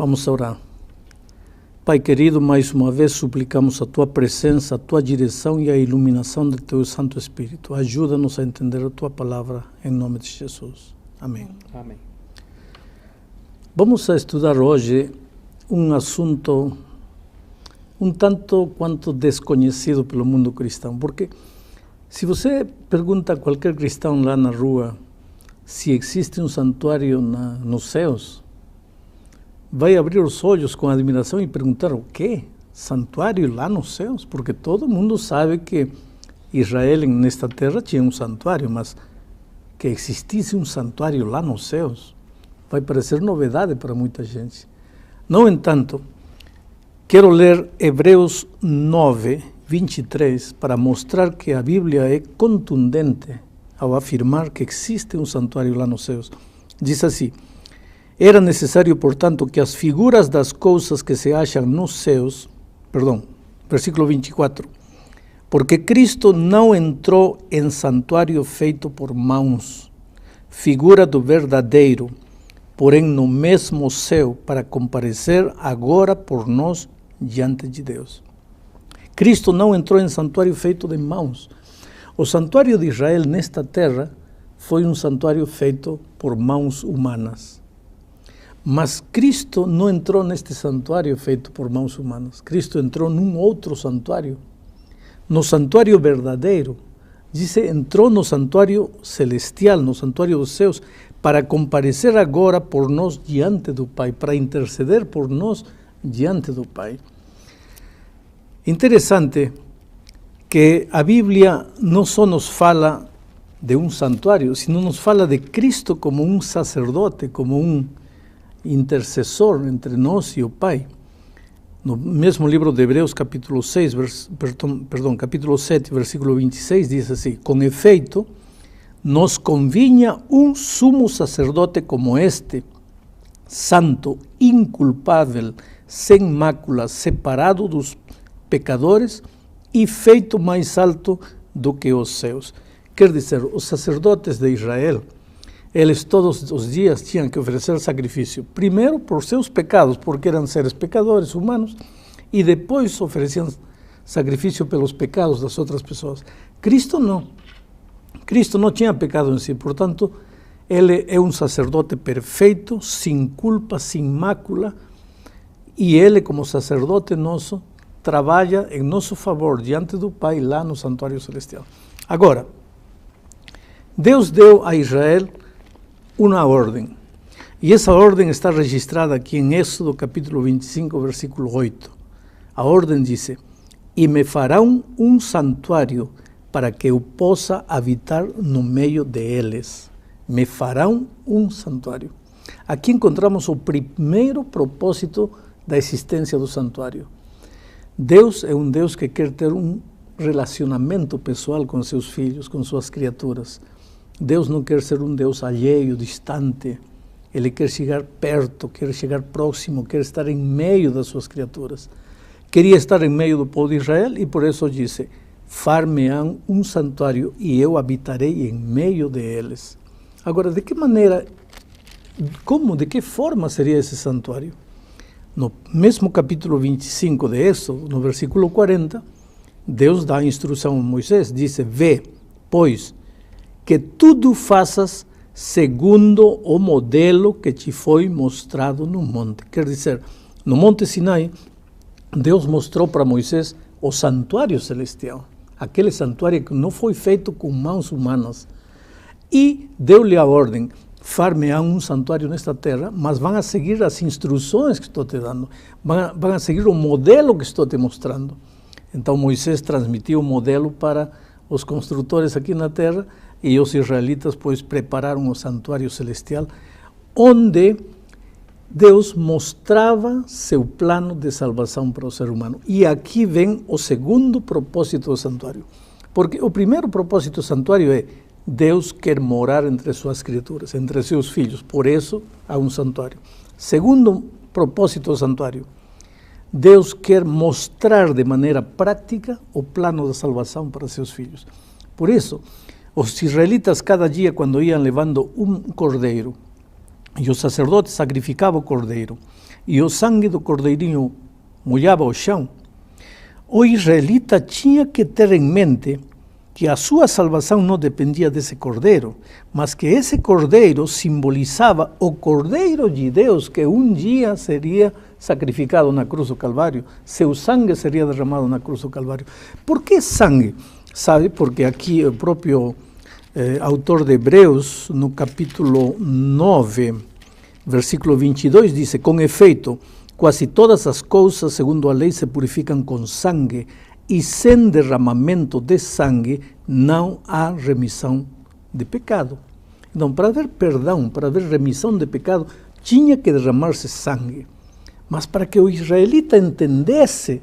Vamos orar. Pai querido, mais uma vez suplicamos a Tua presença, a Tua direção e a iluminação do Teu Santo Espírito. Ajuda-nos a entender a Tua palavra, em nome de Jesus. Amém. Amém. Vamos a estudar hoje um assunto um tanto quanto desconhecido pelo mundo cristão, porque se você pergunta a qualquer cristão lá na rua se existe um santuário nos céus, vai abrir os olhos com admiração e perguntar: o quê? Santuário lá nos céus? Porque todo mundo sabe que Israel nesta terra tinha um santuário, mas que existisse um santuário lá nos céus vai parecer novidade para muita gente. No entanto, quero ler Hebreus 9, 23, para mostrar que a Bíblia é contundente ao afirmar que existe um santuário lá nos céus. Diz assim: era necessário, portanto, que as figuras das coisas que se acham nos céus, versículo 24, porque Cristo não entrou em santuário feito por mãos, figura do verdadeiro, porém no mesmo céu, para comparecer agora por nós diante de Deus. Cristo não entrou em santuário feito de mãos. O santuário de Israel nesta terra foi um santuário feito por mãos humanas. Mas Cristo não entrou neste santuário feito por mãos humanas. Cristo entrou num outro santuário, no santuário verdadeiro. Diz, entrou no santuário celestial, no santuário dos céus, para comparecer agora por nós diante do Pai, para interceder por nós diante do Pai. Interessante que a Bíblia não só nos fala de um santuário, sino nos fala de Cristo como um sacerdote, como um intercessor entre nós e o Pai. No mesmo livro de Hebreus, capítulo 7, versículo 26, diz assim: com efeito, nos convinha um sumo sacerdote como este, santo, inculpável, sem mácula, separado dos pecadores e feito mais alto do que os céus. Quer dizer, os sacerdotes de Israel, eles todos os dias tinham que oferecer sacrifício, primeiro por seus pecados, porque eram seres pecadores humanos, e depois ofereciam sacrifício pelos pecados das outras pessoas. Cristo não. Cristo não tinha pecado em si, portanto, ele é um sacerdote perfeito, sem culpa, sem mácula, e ele, como sacerdote nosso, trabalha em nosso favor diante do Pai lá no santuário celestial. Agora, Deus deu a Israel uma ordem, e essa ordem está registrada aqui em Êxodo capítulo 25, versículo 8. A ordem diz: e me farão um santuário para que eu possa habitar no meio deles. Me farão um santuário. Aqui encontramos o primeiro propósito da existência do santuário. Deus é um Deus que quer ter um relacionamento pessoal com seus filhos, com suas criaturas. Deus não quer ser um Deus alheio, distante. Ele quer chegar perto, quer chegar próximo, quer estar em meio das suas criaturas. Queria estar em meio do povo de Israel e por isso disse: far-me-ão um santuário e eu habitarei em meio deles. Agora, de que maneira, de que forma seria esse santuário? No mesmo capítulo 25 de Êxodo, no versículo 40, Deus dá a instrução a Moisés, diz: vê, pois, que tudo faças segundo o modelo que te foi mostrado no monte. Quer dizer, no Monte Sinai, Deus mostrou para Moisés o santuário celestial, aquele santuário que não foi feito com mãos humanas, e deu-lhe a ordem: far-me-ão um santuário nesta terra, mas vão a seguir as instruções que estou te dando, vão a seguir o modelo que estou te mostrando. Então Moisés transmitiu o modelo para os construtores aqui na terra, e os israelitas, pois, prepararam o santuário celestial, onde Deus mostrava seu plano de salvação para o ser humano. E aqui vem o segundo propósito do santuário. Porque o primeiro propósito do santuário é: Deus quer morar entre suas criaturas, entre seus filhos. Por isso, há um santuário. Segundo propósito do santuário: Deus quer mostrar de maneira prática o plano da salvação para seus filhos. Por isso, os israelitas, cada dia, quando iam levando um cordeiro, e o sacerdote sacrificava o cordeiro, e o sangue do cordeirinho molhava o chão, o israelita tinha que ter em mente que a sua salvação não dependia desse cordeiro, mas que esse cordeiro simbolizava o cordeiro de Deus que um dia seria sacrificado na cruz do Calvário, seu sangue seria derramado na cruz do Calvário. Por que sangue? Sabe, porque aqui o próprio autor de Hebreus, no capítulo 9, versículo 22, diz: com efeito, quase todas as coisas, segundo a lei, se purificam com sangue, e sem derramamento de sangue não há remissão de pecado. Então, para haver perdão, para haver remissão de pecado, tinha que derramar-se sangue. Mas para que o israelita entendesse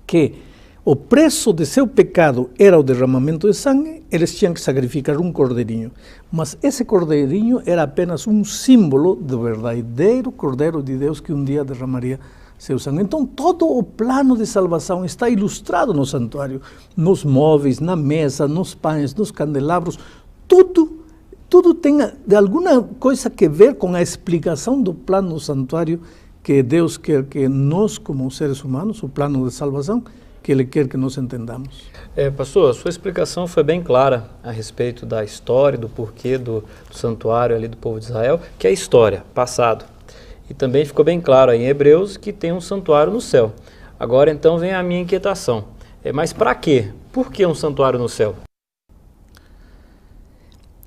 que o preço de seu pecado era o derramamento de sangue, eles tinham que sacrificar um cordeirinho. Mas esse cordeirinho era apenas um símbolo do verdadeiro Cordeiro de Deus que um dia derramaria seu sangue. Então, todo o plano de salvação está ilustrado no santuário, nos móveis, na mesa, nos pães, nos candelabros. Tudo tem de alguma coisa que ver com a explicação do plano do santuário que Deus quer que nós, como seres humanos, o plano de salvação, que Ele quer que nós entendamos. Pastor, a sua explicação foi bem clara a respeito da história, do porquê do santuário ali do povo de Israel, que é a história, passado. E também ficou bem claro aí em Hebreus que tem um santuário no céu. Agora então vem a minha inquietação. Mas para quê? Por que um santuário no céu?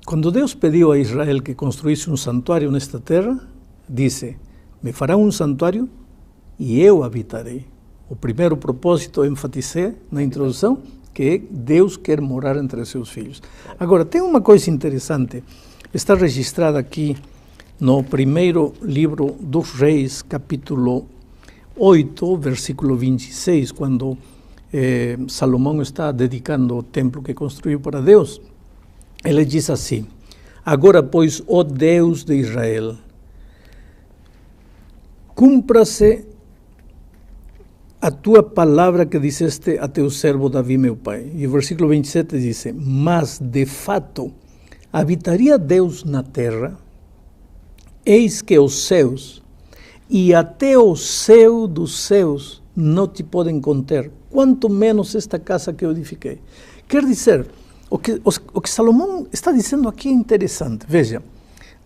Quando Deus pediu a Israel que construísse um santuário nesta terra, disse: me fará um santuário e eu habitarei. O primeiro propósito, enfatizei na introdução, que Deus quer morar entre seus filhos. Agora, tem uma coisa interessante, está registrada aqui no primeiro livro dos Reis, capítulo 8, versículo 26, quando Salomão está dedicando o templo que construiu para Deus. Ele diz assim: agora, pois, ó Deus de Israel, cumpra-se a tua palavra que disseste a teu servo Davi, meu pai. E o versículo 27 diz: mas, de fato, habitaria Deus na terra? Eis que os céus, e até o céu dos céus, não te podem conter, quanto menos esta casa que eu edifiquei. Quer dizer, o que Salomão está dizendo aqui é interessante. Veja,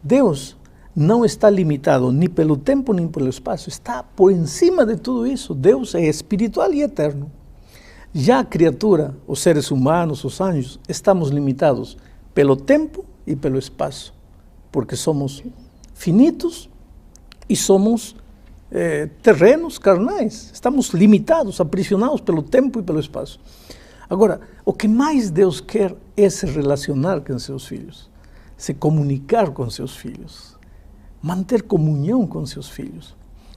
Deus não está limitado nem pelo tempo nem pelo espaço, está por cima de tudo isso. Deus é espiritual e eterno. Já a criatura, os seres humanos, os anjos, estamos limitados pelo tempo e pelo espaço, porque somos finitos e somos terrenos carnais. Estamos limitados, aprisionados pelo tempo e pelo espaço. Agora, o que mais Deus quer é se relacionar com seus filhos, se comunicar com seus filhos, manter comunhão com seus filhos.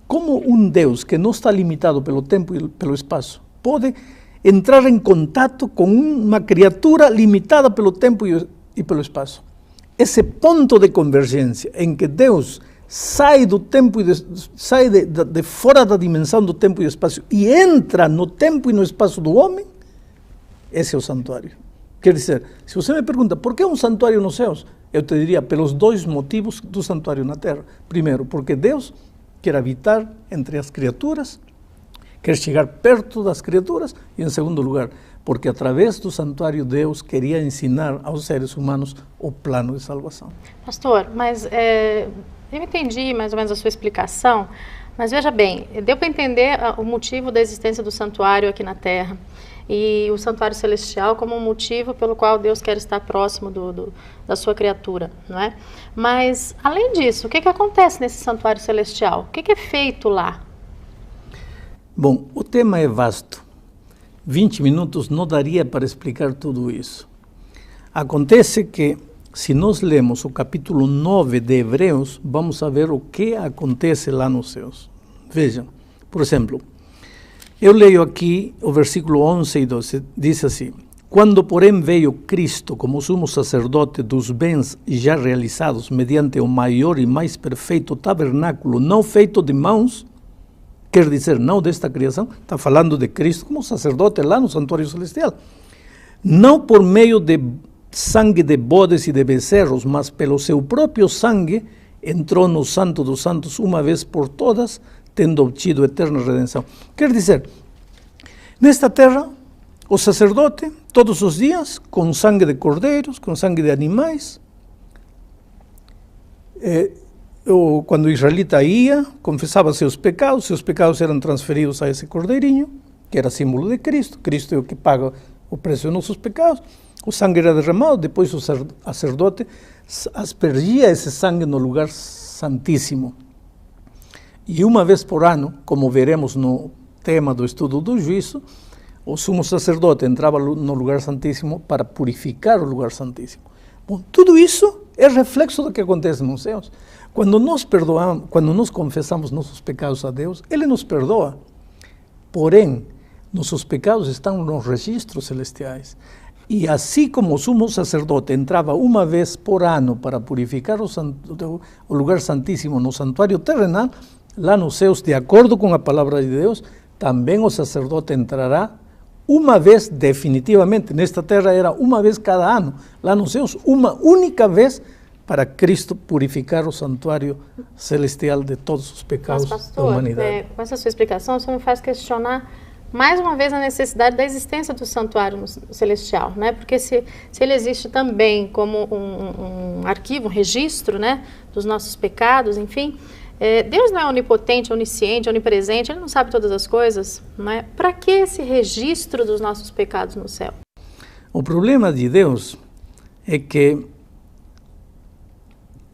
Como um Deus que não está limitado pelo tempo e pelo espaço pode entrar em contato com uma criatura limitada pelo tempo e pelo espaço? Esse ponto de convergência em que Deus sai do tempo sai de fora da dimensão do tempo e do espaço e entra no tempo e no espaço do homem, esse é o santuário. Quer dizer, se você me pergunta por que um santuário nos céus, eu te diria pelos dois motivos do santuário na terra. Primeiro, porque Deus quer habitar entre as criaturas, quer chegar perto das criaturas, e em segundo lugar, porque através do santuário Deus queria ensinar aos seres humanos o plano de salvação. Pastor, mas eu entendi mais ou menos a sua explicação, mas veja bem, deu para entender o motivo da existência do santuário aqui na Terra e o santuário celestial como um motivo pelo qual Deus quer estar próximo da sua criatura, não é? Mas, além disso, o que acontece nesse santuário celestial? O que é feito lá? Bom, o tema é vasto. 20 minutos não daria para explicar tudo isso. Acontece que, se nós lemos o capítulo 9 de Hebreus, vamos a ver o que acontece lá nos céus. Vejam, por exemplo, eu leio aqui o versículo 11 e 12, diz assim: quando, porém, veio Cristo como sumo sacerdote dos bens já realizados mediante o maior e mais perfeito tabernáculo, não feito de mãos, quer dizer, não desta criação, está falando de Cristo como sacerdote lá no santuário celestial, não por meio de sangue de bodes e de becerros, mas pelo seu próprio sangue, entrou no Santo dos Santos uma vez por todas, tendo obtido eterna redenção. Quer dizer, nesta terra, o sacerdote, todos os dias, com sangue de cordeiros, com sangue de animais, quando o israelita ia, confessava seus pecados eram transferidos a esse cordeirinho, que era símbolo de Cristo. Cristo é o que paga o preço dos nossos pecados. O sangue era derramado, depois o sacerdote aspergia esse sangue no lugar santíssimo. E uma vez por ano, como veremos no tema do estudo do juízo, o sumo sacerdote entrava no lugar santíssimo para purificar o lugar santíssimo. Bom, tudo isso é reflexo do que acontece nos céus. Quando nós perdoamos, quando nós confessamos nossos pecados a Deus, Ele nos perdoa. Porém, nossos pecados estão nos registros celestiais. E assim como o sumo sacerdote entrava uma vez por ano para purificar o lugar santíssimo no santuário terrenal, lá nos céus, de acordo com a palavra de Deus, também o sacerdote entrará uma vez definitivamente. Nesta terra era uma vez cada ano, lá nos céus, uma única vez, para Cristo purificar o santuário celestial de todos os pecados. Mas, pastor, da humanidade. Com essa sua explicação, você me faz questionar mais uma vez a necessidade da existência do santuário celestial, né? Porque se ele existe também como um arquivo, um registro, né, dos nossos pecados, enfim, Deus não é onipotente, onisciente, onipresente, Ele não sabe todas as coisas, não é? Para que esse registro dos nossos pecados no céu? O problema de Deus é que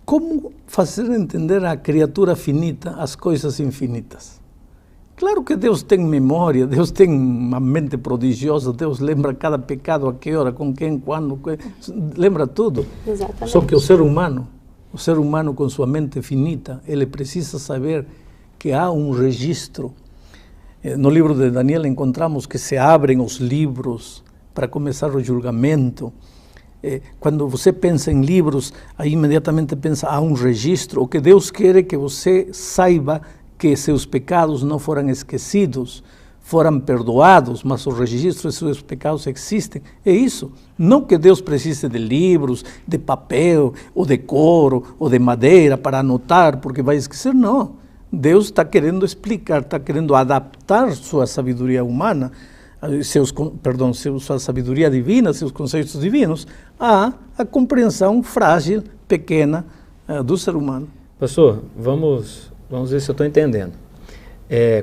como fazer entender à criatura finita as coisas infinitas? Claro que Deus tem memória, Deus tem uma mente prodigiosa, Deus lembra cada pecado, a que hora, com quem, quando, lembra tudo. Exatamente. Só que o ser humano com sua mente finita, ele precisa saber que há um registro. No livro de Daniel encontramos que se abrem os livros para começar o julgamento. Quando você pensa em livros, aí imediatamente pensa, há um registro. O que Deus quer é que você saiba que seus pecados não foram esquecidos, foram perdoados, mas o registro de seus pecados existem. É isso. Não que Deus precise de livros, de papel, ou de couro, ou de madeira para anotar, porque vai esquecer. Não. Deus está querendo explicar, está querendo adaptar sua sabedoria humana, sua sabedoria divina, seus conceitos divinos, à compreensão frágil, pequena do ser humano. Pastor, vamos ver se eu estou entendendo.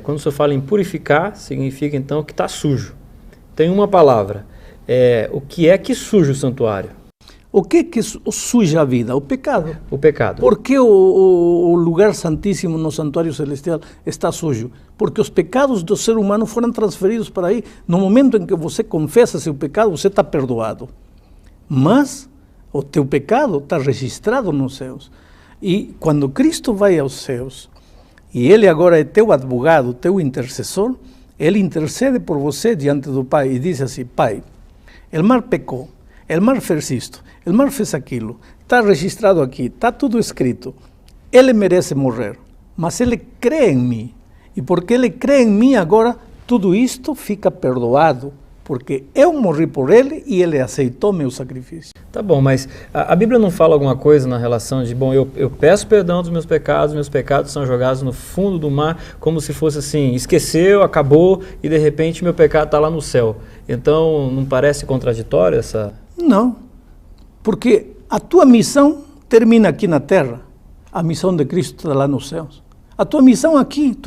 Quando o senhor fala em purificar, significa então que está sujo. Tem uma palavra. O que é que suja o santuário? O que suja a vida? O pecado. O pecado. Por que o lugar santíssimo no santuário celestial está sujo? Porque os pecados do ser humano foram transferidos para aí. No momento em que você confessa seu pecado, você está perdoado. Mas o teu pecado está registrado nos céus. E quando Cristo vai aos céus, e Ele agora é teu advogado, teu intercessor, Ele intercede por você diante do Pai e diz assim: Pai, o mar pecou, o mar fez isto, o mar fez aquilo, está registrado aqui, está tudo escrito. Ele merece morrer, mas Ele crê em mim. E porque Ele crê em mim agora, tudo isto fica perdoado. Porque eu morri por Ele e Ele aceitou meu sacrifício. Tá bom, mas a Bíblia não fala alguma coisa na relação de, bom, eu peço perdão dos meus pecados são jogados no fundo do mar, como se fosse assim, esqueceu, acabou, e de repente meu pecado está lá no céu. Então, não parece contraditório essa... Não, porque a tua missão termina aqui na terra, a missão de Cristo está lá nos céus. A tua missão aqui,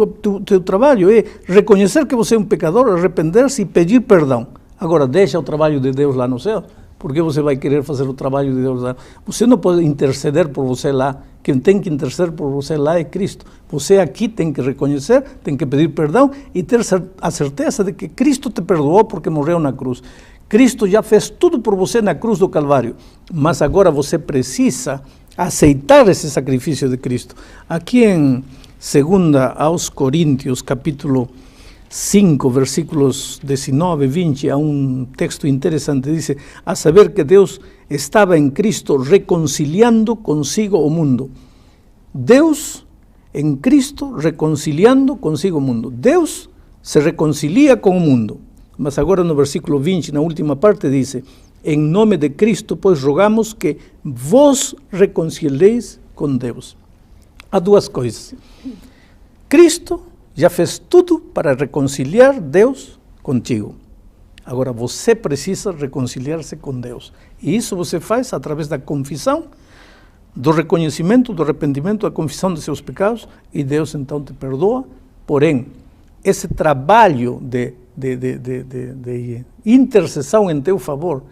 teu trabalho é reconhecer que você é um pecador, arrepender-se e pedir perdão. Agora, deixa o trabalho de Deus lá no céu. Por que você vai querer fazer o trabalho de Deus lá? Você não pode interceder por você lá. Quem tem que interceder por você lá é Cristo. Você aqui tem que reconhecer, tem que pedir perdão e ter a certeza de que Cristo te perdoou porque morreu na cruz. Cristo já fez tudo por você na cruz do Calvário. Mas agora você precisa aceitar esse sacrifício de Cristo. Aqui em 2 aos Coríntios, capítulo 5, versículos 19 e 20, há um texto interessante, diz, a saber que Deus estava em Cristo reconciliando consigo o mundo. Deus em Cristo reconciliando consigo o mundo. Deus se reconcilia com o mundo. Mas agora no versículo 20, na última parte, diz, em nome de Cristo, pois rogamos que vos reconcilieis com Deus. Há duas coisas. Cristo já fez tudo para reconciliar Deus contigo. Agora você precisa reconciliar-se com Deus. E isso você faz através da confissão, do reconhecimento, do arrependimento, da confissão de seus pecados, e Deus então te perdoa. Porém, esse trabalho de intercessão em teu favor,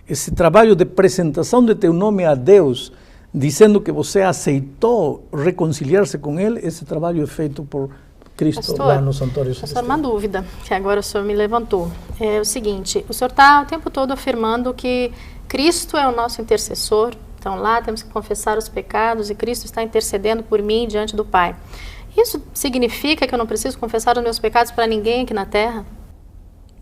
esse trabalho de apresentação de teu nome a Deus, dizendo que você aceitou reconciliar-se com Ele, esse trabalho é feito por Cristo, Pastor, lá no Santuário Celestial. Pastor, uma dúvida que agora o senhor me levantou. É o seguinte, o senhor está o tempo todo afirmando que Cristo é o nosso intercessor, então lá temos que confessar os pecados e Cristo está intercedendo por mim diante do Pai. Isso significa que eu não preciso confessar os meus pecados para ninguém aqui na Terra?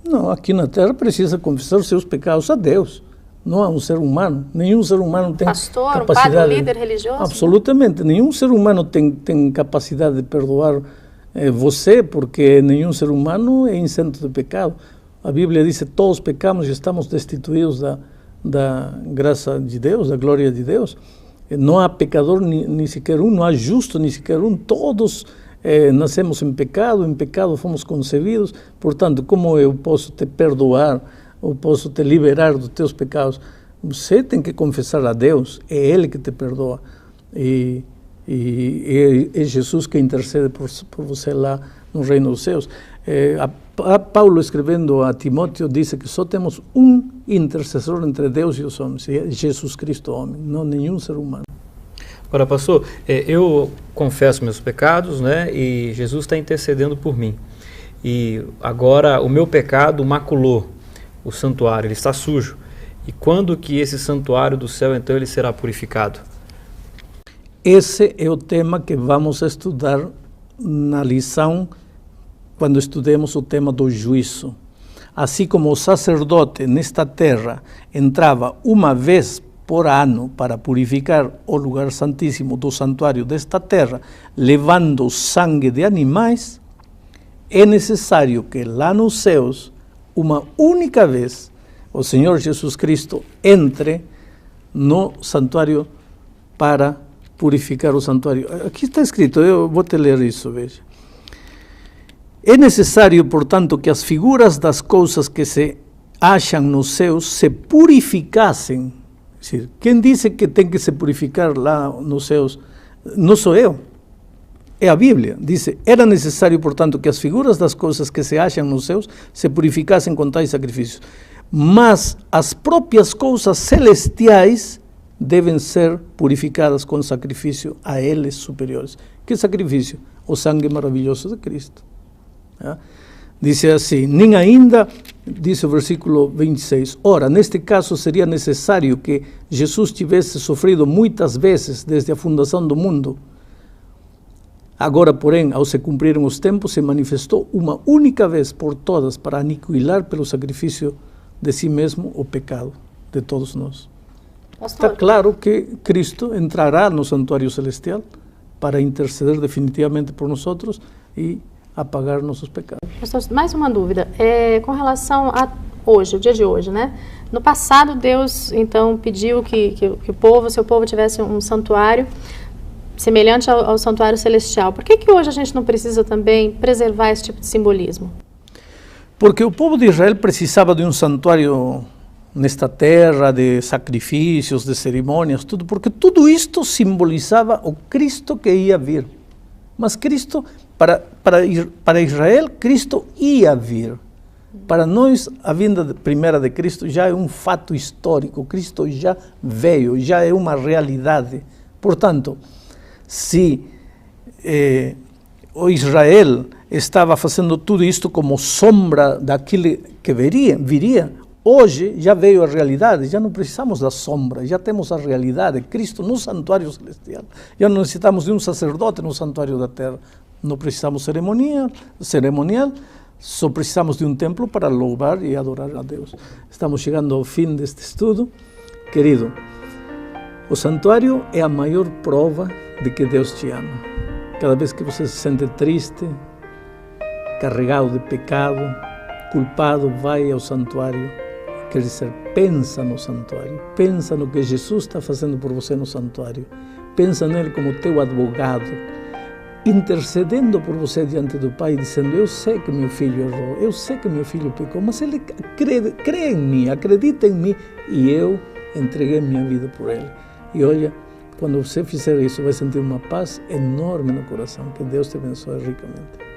Não, aqui na Terra precisa confessar os seus pecados a Deus, não a um ser humano. Nenhum ser humano tem Pastor, capacidade... um padre, um líder religioso? Absolutamente. Nenhum ser humano tem capacidade de perdoar você, porque nenhum ser humano é isento de pecado. A Bíblia diz que todos pecamos e estamos destituídos da graça de Deus, da glória de Deus. Não há pecador nem sequer um, não há justo nem sequer um. Todos nascemos em pecado fomos concebidos. Portanto, como eu posso te perdoar, ou posso te liberar dos teus pecados? Você tem que confessar a Deus, é Ele que te perdoa. E é Jesus que intercede por você lá no reino dos céus. Paulo, escrevendo a Timóteo, disse que só temos um intercessor entre Deus e os homens, e é Jesus Cristo, homem, não nenhum ser humano. Agora, pastor, eu confesso meus pecados, né, e Jesus está intercedendo por mim. E agora o meu pecado maculou o santuário, ele está sujo. E quando que esse santuário do céu, então, ele será purificado? Esse é o tema que vamos estudar na lição, quando estudemos o tema do juízo. Assim como o sacerdote nesta terra entrava uma vez por ano para purificar o lugar santíssimo do santuário desta terra, levando sangue de animais, é necessário que lá nos céus, uma única vez, o Senhor Jesus Cristo entre no santuário para purificar o santuário. Aqui está escrito, eu vou te ler isso, veja. É necessário, portanto, que as figuras das coisas que se acham nos céus se purificassem. É decir, quem disse que tem que se purificar lá nos céus? Não sou eu. É a Bíblia. Diz, era necessário, portanto, que as figuras das coisas que se acham nos céus se purificassem com tais sacrifícios. Mas as próprias coisas celestiais devem ser purificadas com sacrifício a eles superiores. Que sacrifício? O sangue maravilhoso de Cristo. Diz assim, nem ainda, diz o versículo 26, ora, neste caso seria necessário que Jesus tivesse sofrido muitas vezes desde a fundação do mundo. Agora, porém, ao se cumprirem os tempos, se manifestou uma única vez por todas para aniquilar pelo sacrifício de si mesmo o pecado de todos nós. Está claro que Cristo entrará no santuário celestial para interceder definitivamente por nós e apagar nossos pecados. Pastor, mais uma dúvida, com relação a hoje, o dia de hoje, né? No passado, Deus, então, pediu que o seu povo tivesse um santuário semelhante ao santuário celestial. Por que hoje a gente não precisa também preservar esse tipo de simbolismo? Porque o povo de Israel precisava de um santuário nesta terra, de sacrifícios, de cerimônias, tudo, porque tudo isto simbolizava o Cristo que ia vir. Mas Cristo, para Israel, Cristo ia vir. Para nós, a vinda primeira de Cristo já é um fato histórico. Cristo já veio, já é uma realidade. Portanto, se o Israel estava fazendo tudo isto como sombra daquilo que viria, hoje já veio a realidade, já não precisamos da sombra, já temos a realidade, Cristo no santuário celestial. Já não necessitamos de um sacerdote no santuário da terra, não precisamos cerimonial, só precisamos de um templo para louvar e adorar a Deus. Estamos chegando ao fim deste estudo. Querido, o santuário é a maior prova de que Deus te ama. Cada vez que você se sente triste, carregado de pecado, culpado, vai ao santuário, Quer dizer, pensa no santuário, pensa no que Jesus está fazendo por você no santuário, pensa nele como teu advogado, intercedendo por você diante do Pai, dizendo: eu sei que meu filho errou, eu sei que meu filho pecou, mas ele crê em mim, acredita em mim, e eu entreguei minha vida por ele. E olha, quando você fizer isso, vai sentir uma paz enorme no coração. Que Deus te abençoe ricamente.